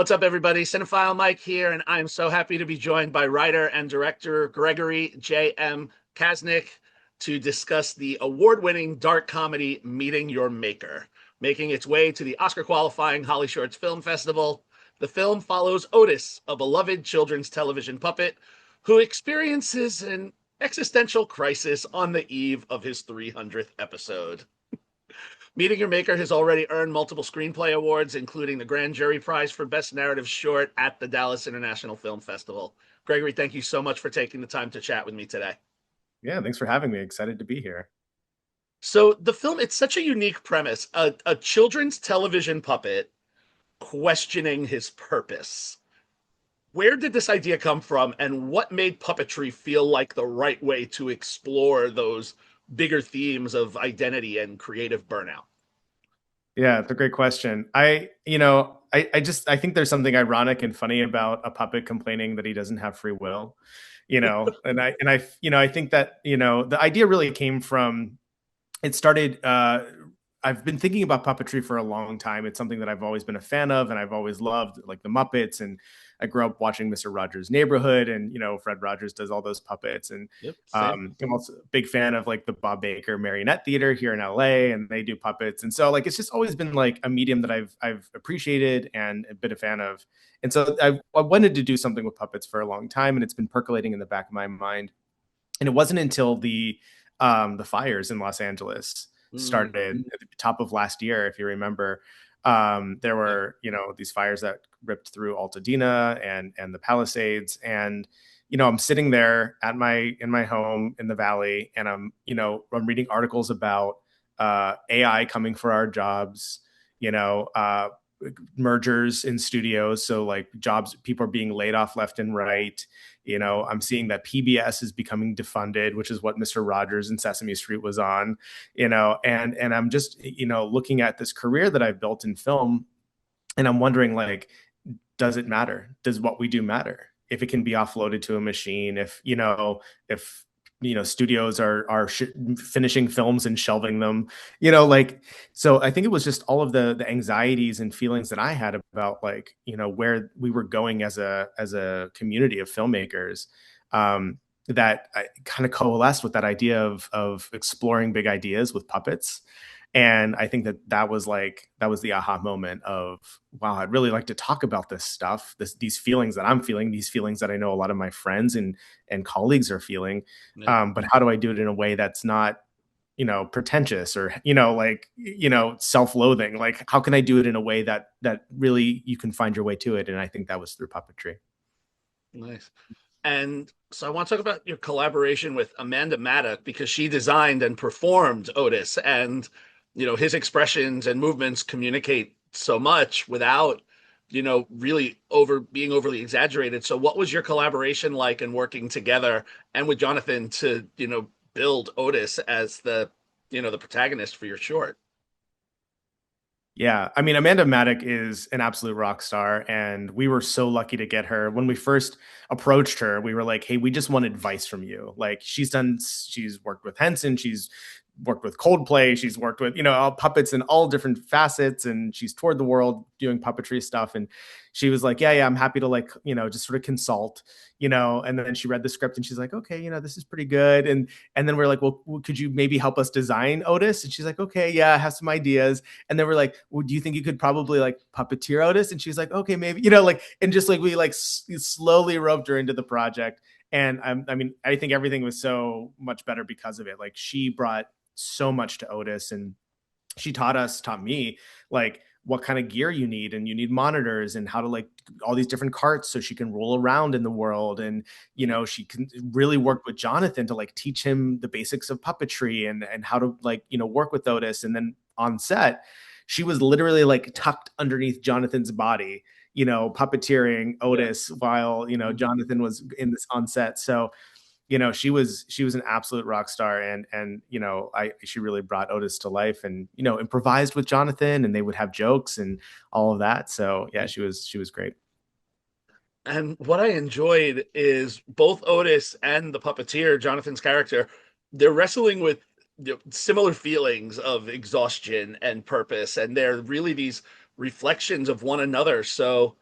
What's up, everybody? Cinephile Mike here, and I'm so happy to be joined by writer and director Gregory J.M. Kasunich to discuss the award-winning dark comedy Meeting Your Maker. Making its way to the Oscar-qualifying HollyShorts Film Festival, the film follows Otis, a beloved children's television puppet who experiences an existential crisis on the eve of his 300th episode. Meeting Your Maker has already earned multiple screenplay awards, including the Grand Jury Prize for Best Narrative Short at the Dallas International Film Festival. Gregory, thank you so much for taking the time to chat with me today. Yeah, thanks for having me. Excited to be here. So the film, it's such a unique premise. A children's television puppet questioning his purpose. Where did this idea come from, and what made puppetry feel like the right way to explore those bigger themes of identity and creative burnout? Yeah, it's a great question. I think there's something ironic and funny about a puppet complaining that he doesn't have free will, I think that, the idea really came from, it started, I've been thinking about puppetry for a long time. It's something that I've always been a fan of, and I've always loved, like the Muppets. And I grew up watching Mr. Rogers' Neighborhood, and Fred Rogers does all those puppets. And Yep, same. I'm also a big fan of like the Bob Baker Marionette Theater here in LA, and they do puppets. And so like it's just always been like a medium that I've appreciated and been a fan of. And so I wanted to do something with puppets for a long time, and it's been percolating in the back of my mind. And it wasn't until the fires in Los Angeles started at the top of last year, if you remember. There were, these fires that ripped through Altadena and the Palisades. And, I'm sitting there in my home in the Valley, and I'm reading articles about AI coming for our jobs, mergers in studios. So like jobs, people are being laid off left and right. I'm seeing that PBS is becoming defunded, which is what Mr. Rogers and Sesame Street was on, and I'm just, looking at this career that I've built in film, and I'm wondering, like, does it matter? Does what we do matter? If it can be offloaded to a machine, if studios are finishing films and shelving them, so I think it was just all of the anxieties and feelings that I had about, like, where we were going as a community of filmmakers, that I kind of coalesced with that idea of exploring big ideas with puppets. And I think that was the aha moment of, wow, I'd really like to talk about this stuff, these feelings that I'm feeling, these feelings that I know a lot of my friends and colleagues are feeling. Yeah. But how do I do it in a way that's not, pretentious or, self-loathing? Like, how can I do it in a way that really you can find your way to it? And I think that was through puppetry. Nice. And so I want to talk about your collaboration with Amanda Maddock, because she designed and performed Otis, and his expressions and movements communicate so much without really being overly exaggerated. So what was your collaboration like, and working together and with Jonathan to build Otis as the protagonist for your short? Yeah, I mean, Amanda Maddock is an absolute rock star, and we were so lucky to get her. When we first approached her, we were like, "Hey, we just want advice from you." Like, she's worked with Henson, she's worked with Coldplay, she's worked with all puppets in all different facets, and she's toured the world doing puppetry stuff. And she was like, "Yeah, I'm happy to, like, just sort of consult." And then she read the script, and she's like, "Okay, this is pretty good." And then we're like, "Well, could you maybe help us design Otis?" And she's like, "Okay, yeah, I have some ideas." And then we're like, "Well, do you think you could probably, like, puppeteer Otis?" And she's like, "Okay, maybe," and just like we like slowly roped her into the project. And I think everything was so much better because of it. Like, she brought so much to Otis, and she taught me, like, what kind of gear you need, and you need monitors, and how to, like, all these different carts so she can roll around in the world. And she can really work with Jonathan to, like, teach him the basics of puppetry and how to, like, work with Otis. And then on set, she was literally, like, tucked underneath Jonathan's body, puppeteering Otis, while Jonathan was in this on set. So she was an absolute rock star. And she really brought Otis to life, and improvised with Jonathan, and they would have jokes and all of that. So yeah, she was great. And what I enjoyed is both Otis and the puppeteer, Jonathan's character, they're wrestling with similar feelings of exhaustion and purpose, and they're really these reflections of one another. So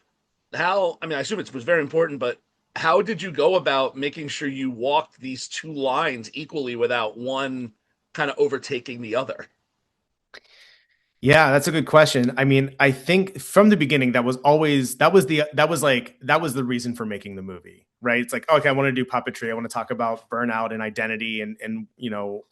how, I mean, I assume it was very important, but how did you go about making sure you walked these two lines equally without one kind of overtaking the other? Yeah, that's a good question. I mean, I think from the beginning that was the reason for making the movie, right? It's like, okay, I want to do puppetry. I want to talk about burnout and identity and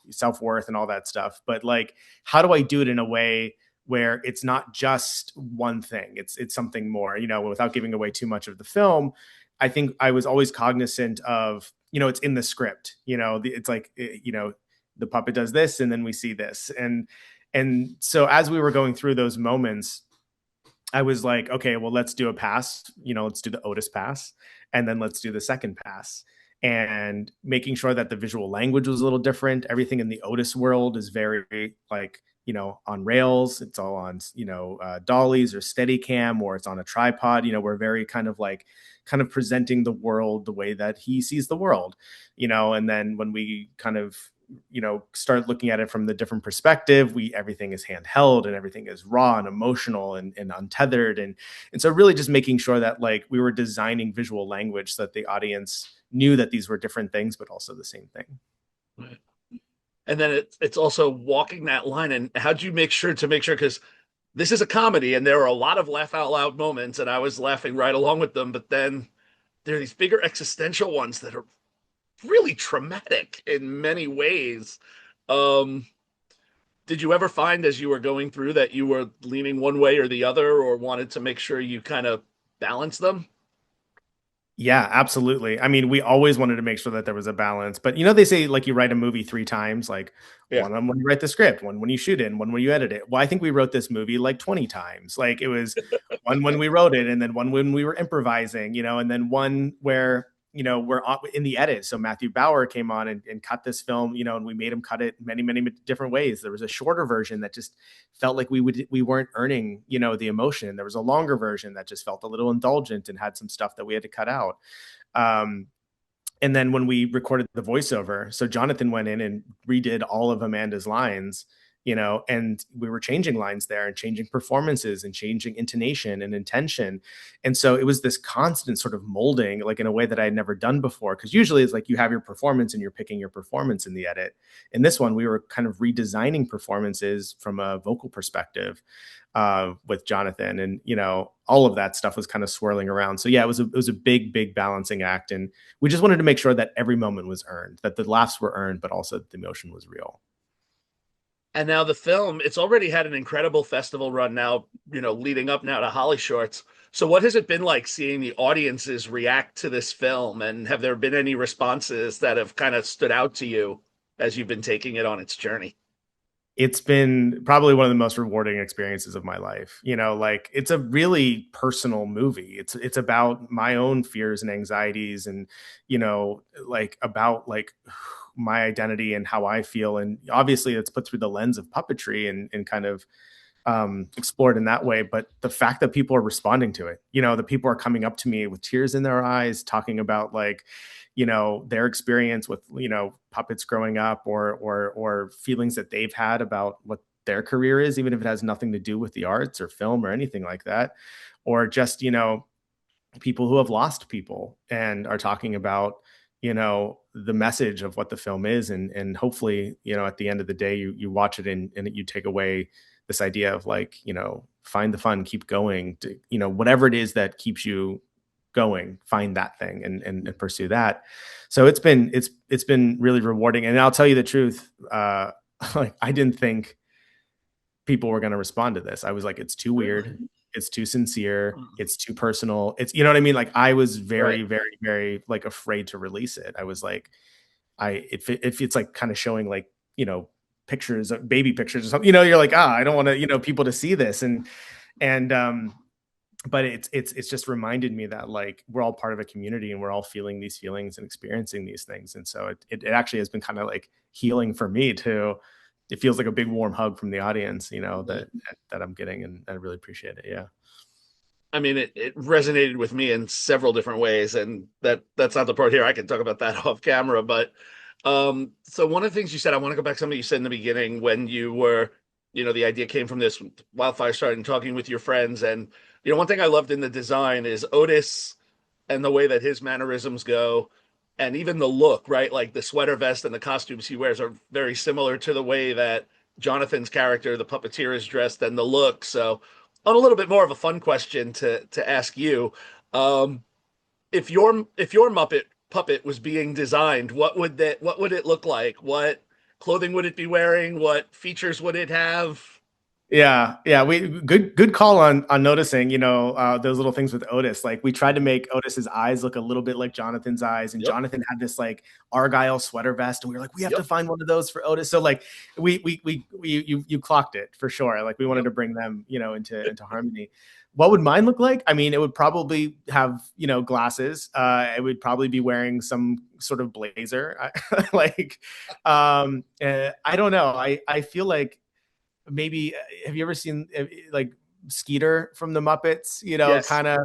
self-worth and all that stuff. But like, how do I do it in a way where it's not just one thing? It's something more, without giving away too much of the film. I think I was always cognizant of, it's in the script, it's like, the puppet does this and then we see this. And so as we were going through those moments, I was like, okay, well, let's do a pass. Let's do the Otis pass, and then let's do the second pass. And making sure that the visual language was a little different. Everything in the Otis world is very like, on rails. It's all on, dollies or Steadicam, or it's on a tripod. We're very kind of presenting the world the way that he sees the world, and then when we kind of start looking at it from the different perspective, everything is handheld and everything is raw and emotional and untethered. And so really just making sure that like we were designing visual language so that the audience knew that these were different things, but also the same thing. Right. And then it's also walking that line. And how'd you make sure because this is a comedy and there are a lot of laugh out loud moments, and I was laughing right along with them. But then there are these bigger existential ones that are really traumatic in many ways. Um, did you ever find as you were going through that you were leaning one way or the other, or wanted to make sure you kind of balance them? Yeah, absolutely. I mean, we always wanted to make sure that there was a balance. But they say like you write a movie three times, like Yeah. one when you write the script, one when you shoot it, and one when you edit it. Well, I think we wrote this movie like 20 times. Like it was one when we wrote it, and then one when we were improvising, and then one where we're in the edit. So Matthew Bauer came on and cut this film, and we made him cut it many, many different ways. There was a shorter version that just felt like we weren't earning, the emotion. There was a longer version that just felt a little indulgent and had some stuff that we had to cut out. Um, and then when we recorded the voiceover, so Jonathan went in and redid all of Amanda's lines, and we were changing lines there and changing performances and changing intonation and intention. And so it was this constant sort of molding, like in a way that I had never done before. Cause usually it's like you have your performance and you're picking your performance in the edit. In this one, we were kind of redesigning performances from a vocal perspective with Jonathan, and all of that stuff was kind of swirling around. So yeah, it was a big balancing act, and we just wanted to make sure that every moment was earned, that the laughs were earned, but also that the emotion was real. And now the film, it's already had an incredible festival run now, leading up now to HollyShorts. So what has it been like seeing the audiences react to this film? And have there been any responses that have kind of stood out to you as you've been taking it on its journey? It's been probably one of the most rewarding experiences of my life. Like it's a really personal movie. It's about my own fears and anxieties, and like about like my identity and how I feel. And obviously it's put through the lens of puppetry and kind of explored in that way. But the fact that people are responding to it, the people are coming up to me with tears in their eyes, talking about like, their experience with, puppets growing up, or feelings that they've had about what their career is, even if it has nothing to do with the arts or film or anything like that. Or just, people who have lost people and are talking about, the message of what the film is. And hopefully, at the end of the day, you watch it and you take away this idea of like, find the fun, keep going to, whatever it is that keeps you going, find that thing and pursue that. So it's been really rewarding. And I'll tell you the truth. Like I didn't think people were going to respond to this. I was like, it's too weird. Really? It's too sincere. It's too personal. It's, what I mean? Like I was Right. very, very, very like afraid to release it. I was like, if it's like kind of showing like, pictures, baby pictures or something, you're like, I don't want to, people to see this. And but it's just reminded me that like we're all part of a community and we're all feeling these feelings and experiencing these things. And so it actually has been kind of like healing for me too. It feels like a big warm hug from the audience, that I'm getting, and I really appreciate it. Yeah. I mean, it resonated with me in several different ways, and that's not the part here. I can talk about that off camera, but so one of the things you said, I want to go back to something you said in the beginning when you were, the idea came from this wildfire starting talking with your friends, and One thing I loved in the design is Otis and the way that his mannerisms go, and even the look, right? Like the sweater vest and the costumes he wears are very similar to the way that Jonathan's character, the puppeteer, is dressed and the look. So, on a little bit more of a fun question to ask you, um, if your Muppet puppet was being designed, what would it look like? What clothing would it be wearing? What features would it have? Yeah, yeah, we good call on noticing, those little things with Otis. Like we tried to make Otis's eyes look a little bit like Jonathan's eyes, and Yep, Jonathan had this like Argyle sweater vest, and we were like, we have to yep, find one of those for Otis. So like you clocked it for sure. Like we wanted yep. to bring them, into harmony. What would mine look like? I mean, it would probably have, glasses. It would probably be wearing some sort of blazer. Like, I don't know. I feel like maybe have you ever seen like Skeeter from the Muppets? Yes. Kind of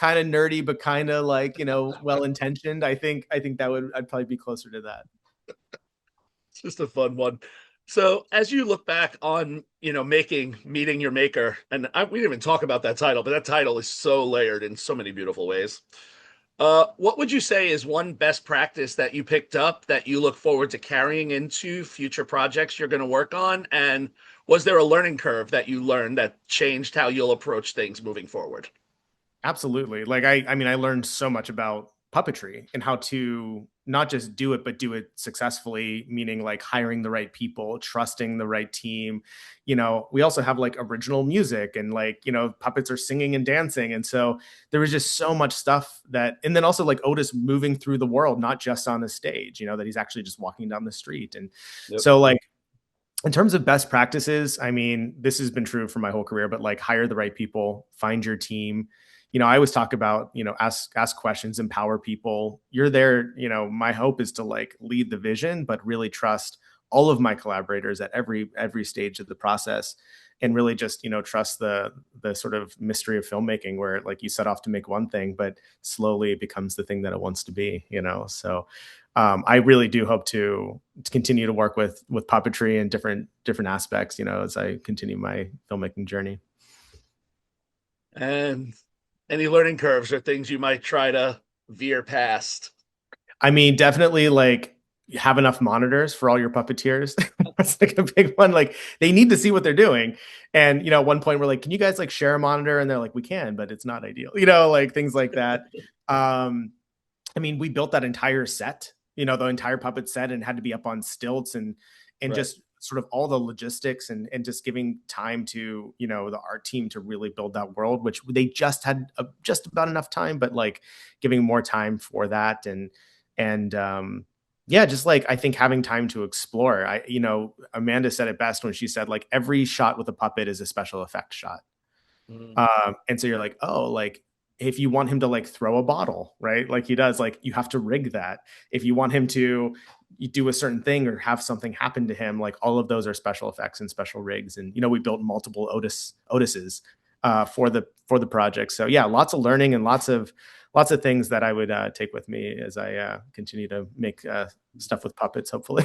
nerdy, but kind of like well intentioned. I think I'd probably be closer to that. It's just a fun one. So, as you look back on, making Meeting Your Maker, and we didn't even talk about that title, but that title is so layered in so many beautiful ways. What would you say is one best practice that you picked up that you look forward to carrying into future projects you're going to work on? And was there a learning curve that you learned that changed how you'll approach things moving forward? Absolutely. Like I mean, I learned so much about puppetry and how to not just do it, but do it successfully, meaning like hiring the right people, trusting the right team. We also have like original music and like, puppets are singing and dancing. And so there was just so much stuff and then also like Otis moving through the world, not just on the stage, that he's actually just walking down the street. And Yep. so like, in terms of best practices, I mean, this has been true for my whole career, but like hire the right people, find your team. I always talk about, ask questions, empower people. You're there, my hope is to like lead the vision, but really trust all of my collaborators at every stage of the process and really just, trust the sort of mystery of filmmaking where like you set off to make one thing, but slowly it becomes the thing that it wants to be. So I really do hope to continue to work with puppetry and different aspects, as I continue my filmmaking journey. And any learning curves or things you might try to veer past? I mean, definitely like have enough monitors for all your puppeteers. That's like a big one. Like they need to see what they're doing. And at one point we're like, can you guys like share a monitor? And they're like, we can, but it's not ideal. Like things like that. Um, I mean, we built that entire set, the entire puppet set, and had to be up on stilts and Right. just sort of all the logistics and just giving time to the art team to really build that world, which they just had just about enough time, but like giving more time for that and yeah, just like I think having time to explore. Amanda said it best when she said like every shot with a puppet is a special effect shot. Mm. And so you're like, oh, like if you want him to like throw a bottle, right? Like he does, like you have to rig that. If you want him to do a certain thing or have something happen to him, like all of those are special effects and special rigs. And we built multiple Otises for the project. So yeah, lots of learning and lots of things that I would take with me as I continue to make stuff with puppets, hopefully.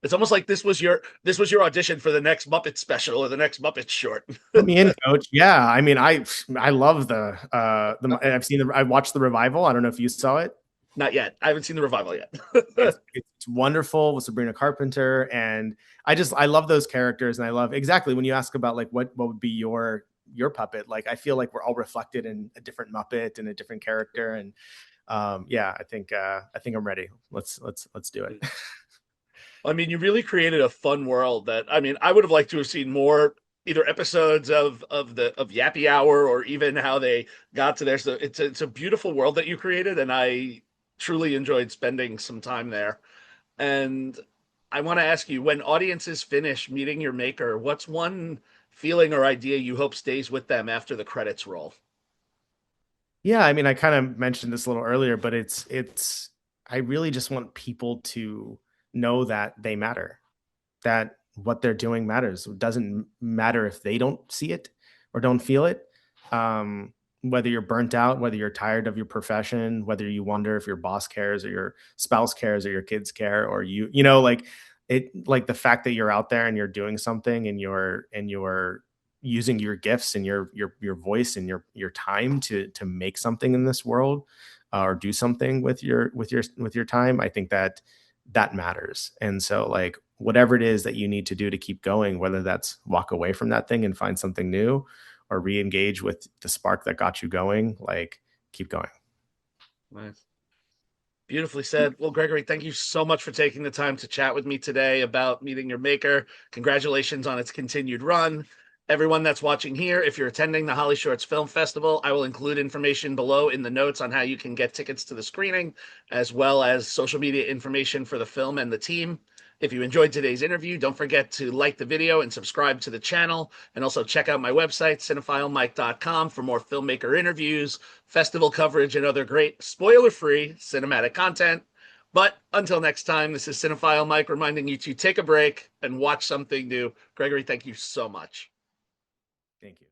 It's almost like this was your audition for the next Muppet special or the next Muppet short. Put me in, coach. Yeah, I mean, I love I watched the revival. I don't know if you saw it. Not yet. I haven't seen the revival yet. It's wonderful with Sabrina Carpenter, and I love those characters, and I love exactly when you ask about like what would be your puppet. Like I feel like we're all reflected in a different Muppet and a different character, and yeah, I think I'm ready. Let's do it. I mean, you really created a fun world that I would have liked to have seen more either episodes of Yappy Hour or even how they got to there. So it's a beautiful world that you created, and I truly enjoyed spending some time there. And I want to ask you, when audiences finish meeting your maker, what's one feeling or idea you hope stays with them after the credits roll? Yeah, I mean, I kind of mentioned this a little earlier, but it's I really just want people to know that they matter, that what they're doing matters. It doesn't matter if they don't see it or don't feel it. Whether you're burnt out, whether you're tired of your profession, whether you wonder if your boss cares or your spouse cares or your kids care or like the fact that you're out there and you're doing something and you're using your gifts and your voice and your time to make something in this world, or do something with your time, I think that that matters. And so like whatever it is that you need to do to keep going, whether that's walk away from that thing and find something new, or re-engage with the spark that got you going, like keep going. Nice. Beautifully said. Well, Gregory, thank you so much for taking the time to chat with me today about Meeting Your Maker. Congratulations on its continued run. Everyone that's watching here, if you're attending the HollyShorts Film Festival, I will include information below in the notes on how you can get tickets to the screening, as well as social media information for the film and the team. If you enjoyed today's interview, don't forget to like the video and subscribe to the channel. And also check out my website, cinephilemike.com, for more filmmaker interviews, festival coverage, and other great spoiler-free cinematic content. But until next time, this is Cinephile Mike reminding you to take a break and watch something new. Gregory, thank you so much. Thank you.